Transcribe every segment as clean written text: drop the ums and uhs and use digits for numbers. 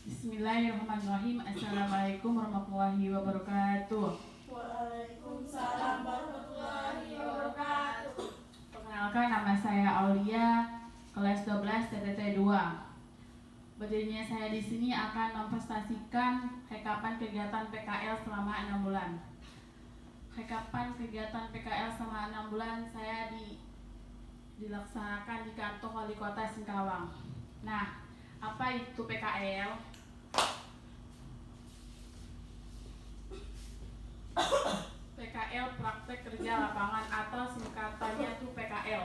Bismillahirrahmanirrahim. Assalamualaikum warahmatullahi wabarakatuh. Waalaikumsalam warahmatullahi wabarakatuh. Perkenalkan, nama saya Aulia, kelas 12 TTT 2. Berdirinya saya di sini akan mempresentasikan rekapan kegiatan PKL selama 6 bulan. Rekapan kegiatan PKL selama 6 bulan saya dilaksanakan di kantor Wali Kota Singkawang. Nah, apa itu PKL? PKL, praktek kerja lapangan atau singkatannya itu PKL,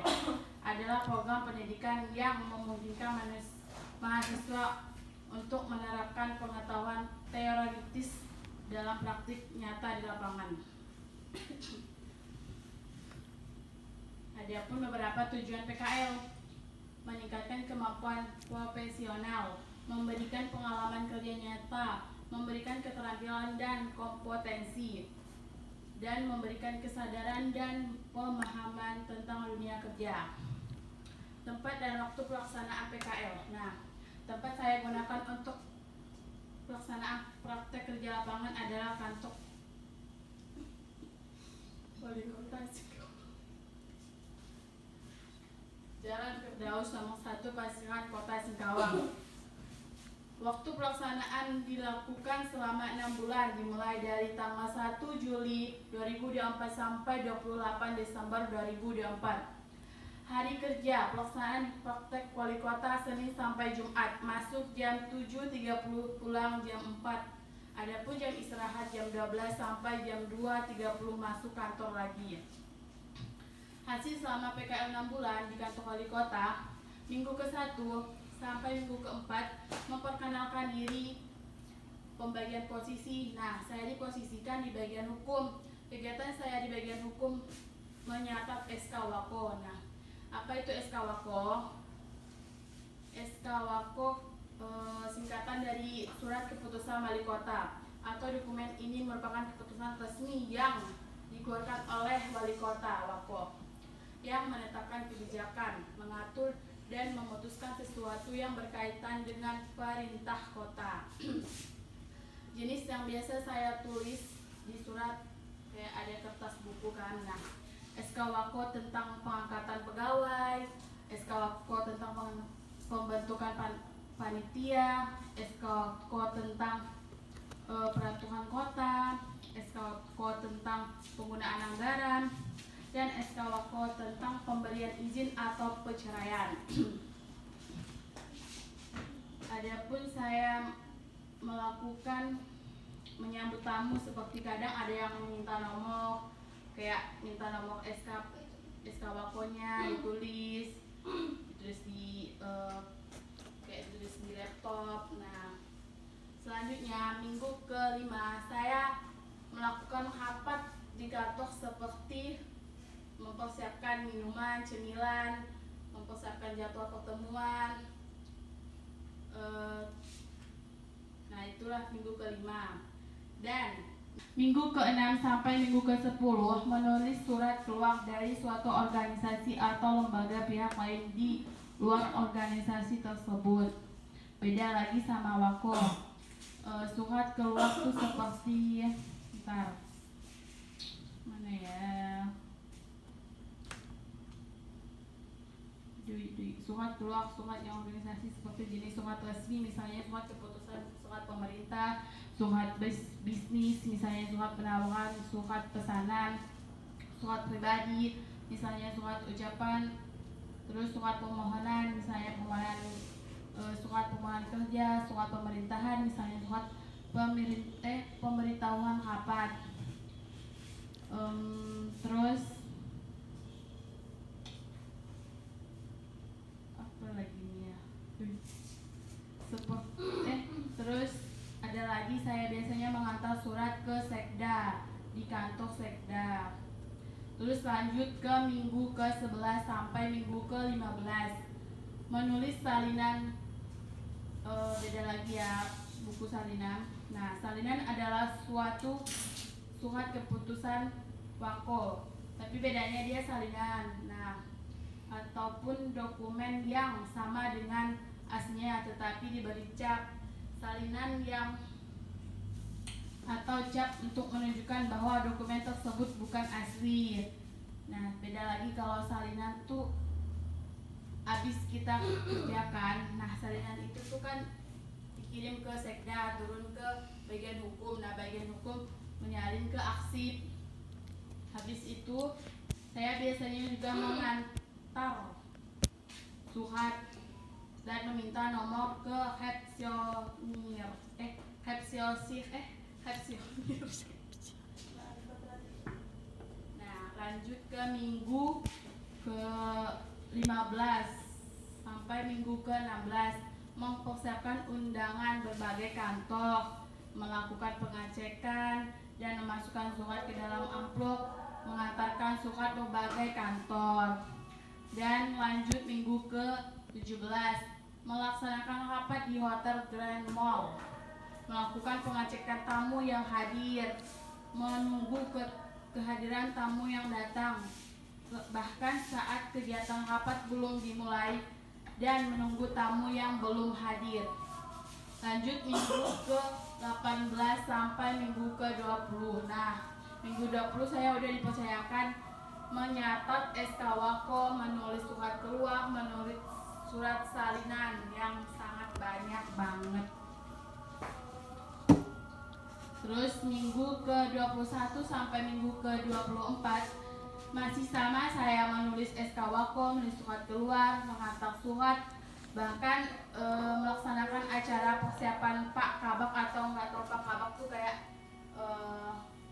adalah program pendidikan yang memungkinkan mahasiswa untuk menerapkan pengetahuan teoritis dalam praktik nyata di lapangan. Adapun beberapa tujuan PKL: meningkatkan kemampuan profesional, memberikan pengalaman kerja nyata, memberikan keterampilan dan kompetensi, dan memberikan kesadaran dan pemahaman tentang dunia kerja. Tempat dan waktu pelaksanaan PKL. Nah, tempat saya gunakan untuk pelaksanaan praktek kerja lapangan adalah kantor Wali Kota Singkawang, Jalan Firdaus nomor 1, Pasiran, Kota Singkawang. Waktu pelaksanaan dilakukan selama 6 bulan, dimulai dari tanggal 1 Juli 2024 sampai 28 Desember 2024. Hari kerja pelaksanaan praktek wali kota Senin sampai Jumat, masuk jam 7.30, pulang jam 4. Adapun jam istirahat jam 12 sampai jam 2.30 masuk kantor lagi. Hasil selama PKL 6 bulan di kantor wali kota: minggu ke-1 sampai minggu ke-4 memperkenalkan diri, pembagian posisi. Nah, saya diposisikan di bagian hukum. Kegiatan saya di bagian hukum menyatat SK Wako. Nah, apa itu SK Wako? SK Wako singkatan dari surat keputusan wali kota, atau dokumen ini merupakan keputusan resmi yang dikeluarkan oleh wali kota Wako yang menetapkan kebijakan, mengatur dan memutuskan sesuatu yang berkaitan dengan perintah kota. Jenis yang biasa saya tulis di surat, kayak ada kertas buku kan. Nah, SK Wako tentang pengangkatan pegawai, SK Wako tentang pembentukan panitia, SK Wako tentang peraturan kota, SK Wako tentang penggunaan anggaran, dan SK Wako tentang pemberian izin atau perceraian. Adapun saya melakukan menyambut tamu, seperti kadang ada yang minta nomor, kayak minta nomor SK Wakonya ditulis di kayak ditulis di laptop. Nah, selanjutnya minggu ke-5 saya melakukan rapat di kantor, seperti mempersiapkan minuman, cemilan, mempersiapkan jadwal pertemuan. Nah, itulah minggu ke-5. Dan minggu ke-6 sampai minggu ke-10 menulis surat keluar dari suatu organisasi atau lembaga pihak lain di luar organisasi tersebut. Beda lagi sama Wako. Surat keluar tuh seperti mana ya? Surat keluar, surat yang organisasi seperti jenis surat resmi, misalnya surat keputusan, surat pemerintah, surat bisnis, misalnya surat penawaran, surat pesanan, surat pribadi, misalnya surat ucapan, terus surat permohonan, misalnya surat permohonan kerja, surat pemerintahan, misalnya surat pemberitahuan rapat. Terus apa lagi nih ya? Terus ada lagi, saya biasanya mengantar surat ke Sekda, di kantor Sekda. Terus lanjut ke minggu ke-11 sampai minggu ke-15 menulis salinan. Beda lagi ya buku salinan. Nah, salinan adalah suatu surat keputusan Wako, tapi bedanya dia salinan. Nah, ataupun dokumen yang sama dengan aslinya tetapi diberi cap salinan yang atau cap untuk menunjukkan bahwa dokumen tersebut bukan asli. Nah, beda lagi kalau salinan tuh habis kita kerjakan. Nah, salinan itu tuh kan dikirim ke sekda, turun ke bagian hukum. Nah, bagian hukum menyalin ke arsip. Habis itu saya biasanya juga mengantar surat dan meminta nomor ke Hepsionir. Nah, lanjut ke minggu ke-15 sampai minggu ke-16, mempersiapkan undangan berbagai kantor, melakukan pengecekan dan memasukkan surat ke dalam amplop, mengantarkan surat berbagai kantor. Dan lanjut minggu ke-17, melaksanakan rapat di Hotel Grand Mall, melakukan pengecekan tamu yang hadir, menunggu kehadiran tamu yang datang, bahkan saat kegiatan rapat belum dimulai, dan menunggu tamu yang belum hadir. Lanjut minggu ke-18 sampai minggu ke-20. Nah, minggu 20 saya udah dipercayakan menyatat SK Wako, menulis surat keluar, menulis surat salinan yang sangat banyak banget. Terus minggu ke-21 sampai minggu ke-24 masih sama, saya menulis SK Wako, menulis surat keluar, mengantar surat, bahkan melaksanakan acara persiapan Pak Kabak, atau nggak tahu Pak Kabak tuh kayak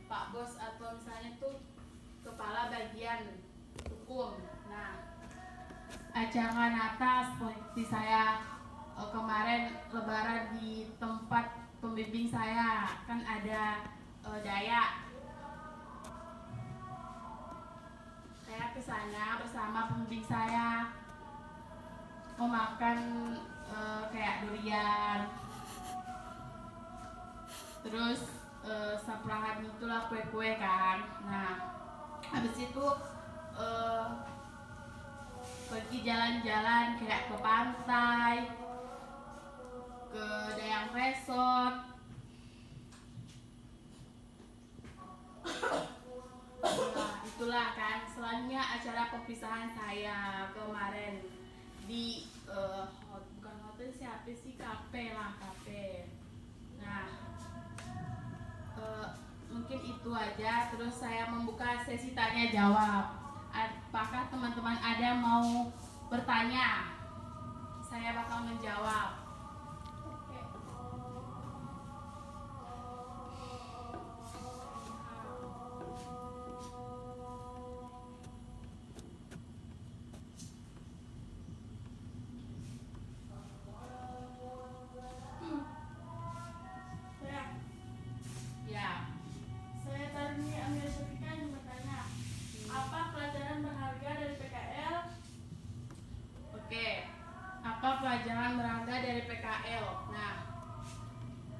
Pak Bos atau misalnya tuh kepala bagian hukum. Nah, acara Natal seperti saya kemarin lebaran di tempat pembimbing saya, kan ada Dayak. Saya ke sana bersama pembimbing saya, memakan kayak durian, terus saprahan itulah kue-kue kan. Nah, habis itu pergi jalan-jalan kayak ke pantai, ke Dayang Resort. Nah, itulah kan. Selanjutnya acara perpisahan saya kemarin di bukan hotel, siapa sih, kafe lah, kafe. Nah, mungkin itu aja. Terus saya membuka sesi tanya jawab. Apakah teman-teman ada mau bertanya? Saya bakal menjawab. Pelajaran berharga dari PKL. Nah,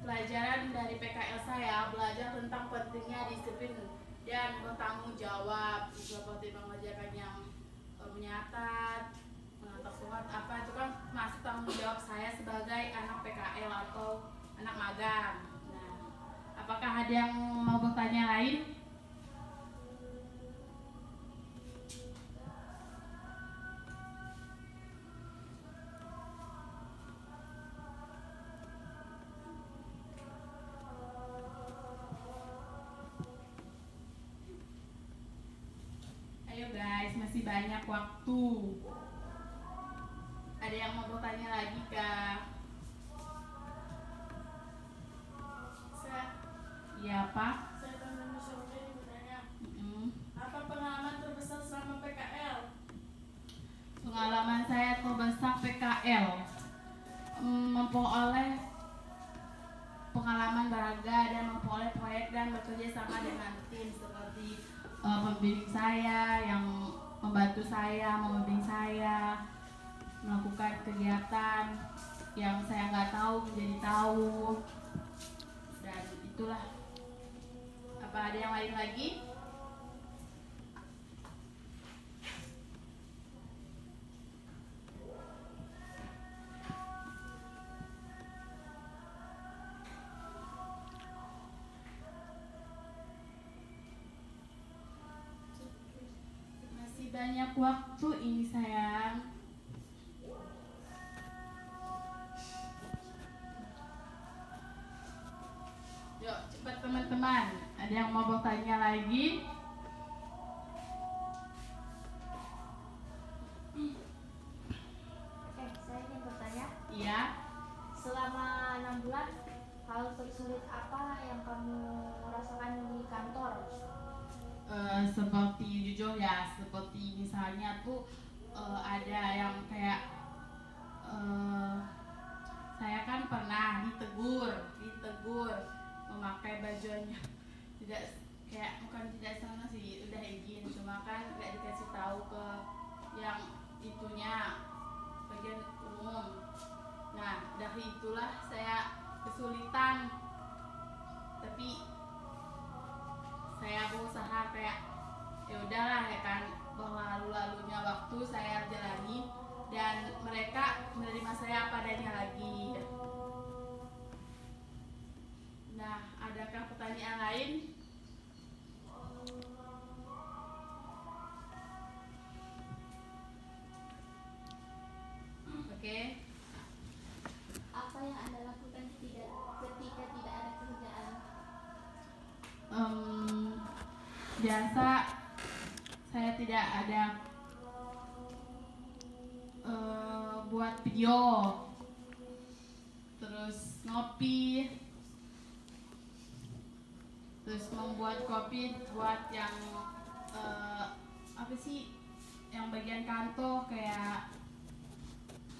pelajaran dari PKL saya belajar tentang pentingnya disiplin dan bertanggung jawab, seperti mengerjakan yang menyatat, mengantar surat, apa itu kan masuk tanggung jawab saya sebagai anak PKL atau anak magang. Nah, apakah ada yang mau bertanya lain? Ayo guys, masih banyak waktu. Ada yang mau bertanya lagi kah? Iya Pak. Saya teman Syafri bertanya, apa pengalaman terbesar selama PKL? Pengalaman saya terbesar PKL, memperoleh pengalaman berharga dan memperoleh proyek dan bekerja sama dengan tim, seperti pembimbing saya yang membantu saya, membimbing saya, melakukan kegiatan yang saya nggak tahu menjadi tahu, dan itulah. Apa ada yang lain lagi? banyak waktu ini sayang. Yuk cepat teman-teman. Ada yang mau bertanya lagi? Saya ingin bertanya, Iya. selama 6 bulan, hal tersulit apa yang kamu rasakan di kantor? Seperti jujur ya, seperti misalnya tuh ada yang kayak saya kan pernah ditegur memakai bajunya tidak kayak bukan tidak sana sih, udah izin cuma kan nggak dikasih tahu ke yang itunya bagian umum. Nah dari itulah saya kesulitan, tapi saya berusaha kayak ya udahlah ya kan, berlalu-lalunya waktu saya jalani dan mereka menerima saya apa adanya lagi. Nah, adakah pertanyaan lain? Oke. Apa yang Anda lakukan ketika tidak ada kerjaan? Biasa saya tidak ada buat video, terus ngopi, terus membuat kopi buat yang apa sih yang bagian kantor kayak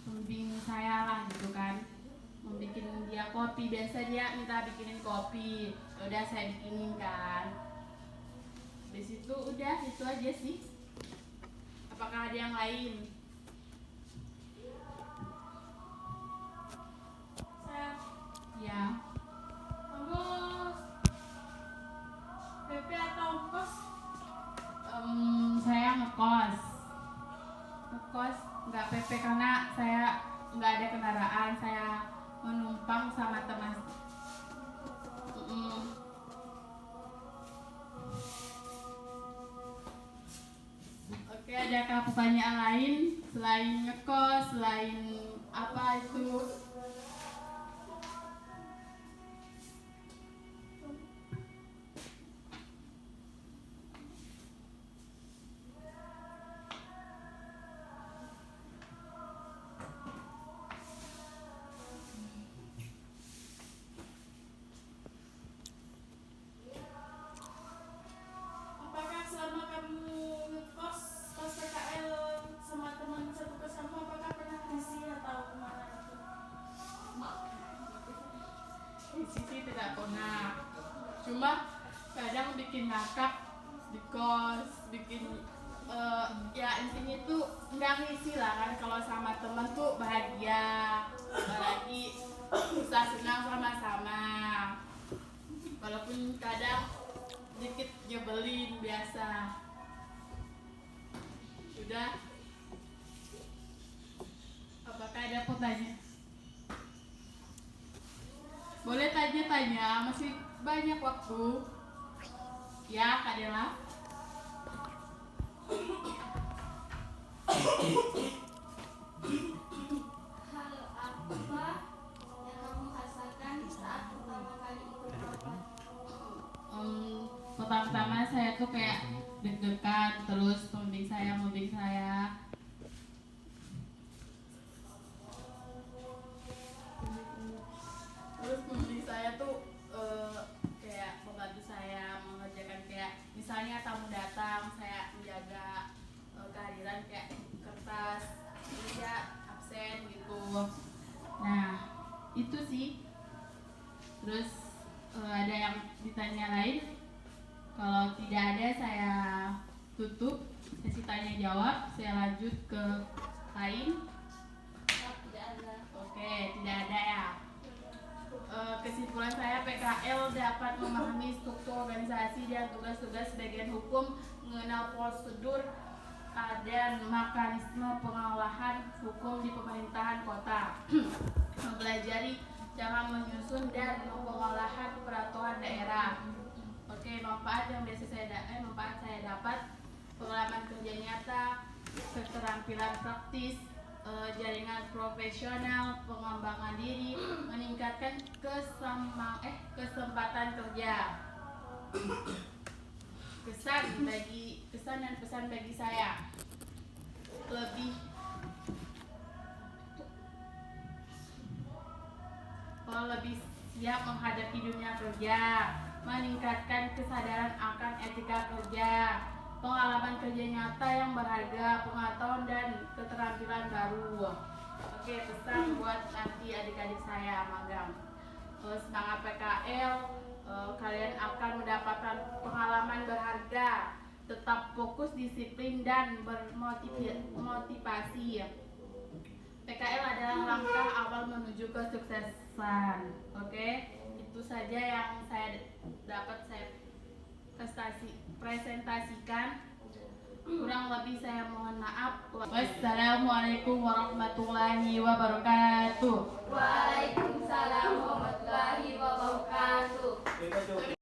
pembimbing saya lah gitu kan, membikin dia kopi. Biasa dia minta bikinin kopi, udah saya bikinin kan. Di situ udah itu aja sih. Apakah ada yang lain? Saya, Ya. kamu PP atau kos? Saya ngekos nggak PP karena saya nggak ada kendaraan, saya menumpang sama teman. Oke, adakah pertanyaan lain selain ngekos, selain apa itu? Apakah selama kamu ngekos pas PKL sama teman satu kos kamu, apakah pernah risih atau kemana itu? Sisi tidak pernah, cuma kadang bikin ngakak di kos, bikin ya intinya tuh nggak ngisi lah kan. Kalau sama temen tuh bahagia, apalagi susah senang sama-sama, walaupun kadang sedikit nyebelin biasa. Sudah, apakah ada pertanyaan? Boleh tanya-tanya, masih banyak waktu. Ya, Kak Dela. Hal apa yang kamu rasakan saat pertama kali ikut rapat? Pertama-tama saya tuh kayak deg-degan, terus pembimbing saya terus pembimbing saya tuh kayak membantu saya mengerjakan, kayak misalnya tamu datang saya menjaga kehadiran kayak kertas dia absen gitu. Nah itu sih. Terus ada yang ditanya lain? Kalau tidak ada saya tutup sesi tanya jawab, saya lanjut ke lain. Tidak ada. Oke, tidak ada ya. Kesimpulan saya, PKL dapat memahami struktur organisasi dan tugas-tugas bagian hukum, mengenal prosedur dan mekanisme pengolahan hukum di pemerintahan kota, mempelajari cara menyusun dan pengolahan peraturan daerah. Oke, manfaat yang biasa manfaat saya dapat, pengalaman kerja nyata, keterampilan praktis, jaringan profesional, pengembangan diri, meningkatkan kesempatan kerja. Kesan dan pesan bagi saya lebih siap menghadapi dunia kerja, meningkatkan kesadaran akan etika kerja, pengalaman kerja nyata yang berharga, pengetahuan dan keterampilan baru. Oke, pesan buat nanti adik-adik saya magang. Semangat PKL, kalian akan mendapatkan pengalaman berharga, tetap fokus, disiplin dan bermotivasi. PKL adalah langkah awal menuju kesuksesan. Oke, itu saja yang dapat saya presentasikan. Kurang lebih saya mohon maaf. Wassalamualaikum warahmatullahi wabarakatuh.